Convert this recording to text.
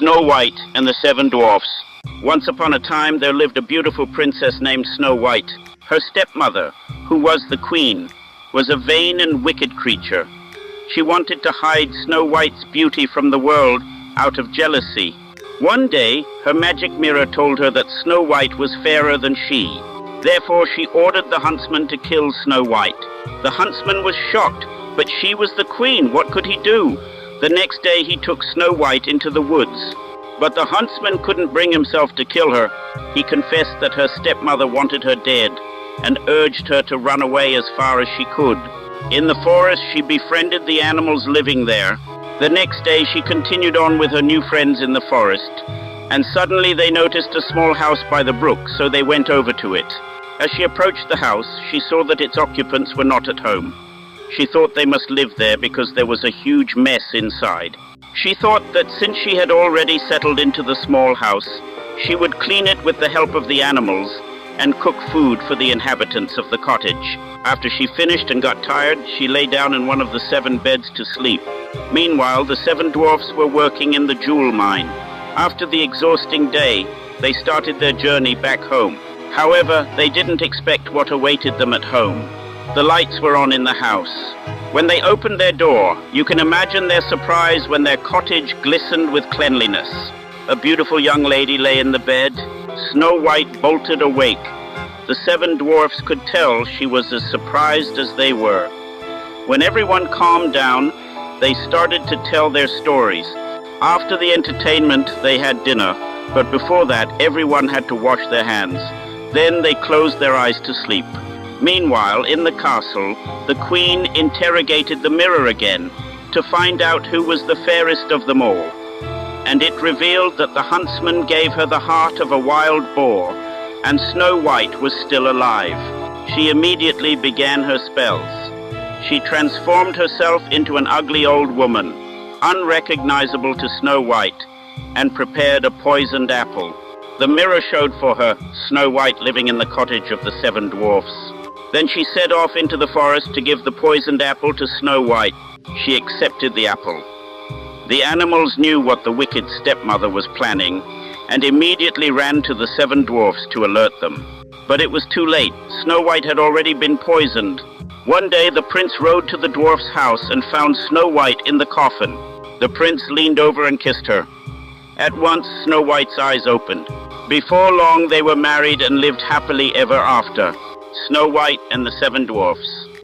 Snow White and the Seven Dwarfs. Once upon a time there lived a beautiful princess named Snow White. Her stepmother, who was the queen, was a vain and wicked creature. She wanted to hide Snow White's beauty from the world out of jealousy. One day, her magic mirror told her that Snow White was fairer than she. Therefore, she ordered the huntsman to kill Snow White. The huntsman was shocked, but she was the queen. What could he do? The next day, he took Snow White into the woods. But the huntsman couldn't bring himself to kill her. He confessed that her stepmother wanted her dead and urged her to run away as far as she could. In the forest, she befriended the animals living there. The next day, she continued on with her new friends in the forest, and suddenly they noticed a small house by the brook, so they went over to it. As she approached the house, she saw that its occupants were not at home. She thought they must live there because there was a huge mess inside. She thought that since she had already settled into the small house, she would clean it with the help of the animals and cook food for the inhabitants of the cottage. After she finished and got tired, she lay down in one of the 7 beds to sleep. Meanwhile, the 7 dwarfs were working in the jewel mine. After the exhausting day, they started their journey back home. However, they didn't expect what awaited them at home. The lights were on in the house. When they opened their door, you can imagine their surprise when their cottage glistened with cleanliness. A beautiful young lady lay in the bed. Snow White bolted awake. The 7 dwarfs could tell she was as surprised as they were. When everyone calmed down, they started to tell their stories. After the entertainment, they had dinner, but before that, everyone had to wash their hands. Then they closed their eyes to sleep. Meanwhile, in the castle, the queen interrogated the mirror again to find out who was the fairest of them all. And it revealed that the huntsman gave her the heart of a wild boar, and Snow White was still alive. She immediately began her spells. She transformed herself into an ugly old woman, unrecognizable to Snow White, and prepared a poisoned apple. The mirror showed for her Snow White living in the cottage of the 7 dwarfs. Then she set off into the forest to give the poisoned apple to Snow White. She accepted the apple. The animals knew what the wicked stepmother was planning and immediately ran to the 7 dwarfs to alert them. But it was too late. Snow White had already been poisoned. One day the prince rode to the dwarf's house and found Snow White in the coffin. The prince leaned over and kissed her. At once Snow White's eyes opened. Before long they were married and lived happily ever after. Snow White and the 7 dwarfs.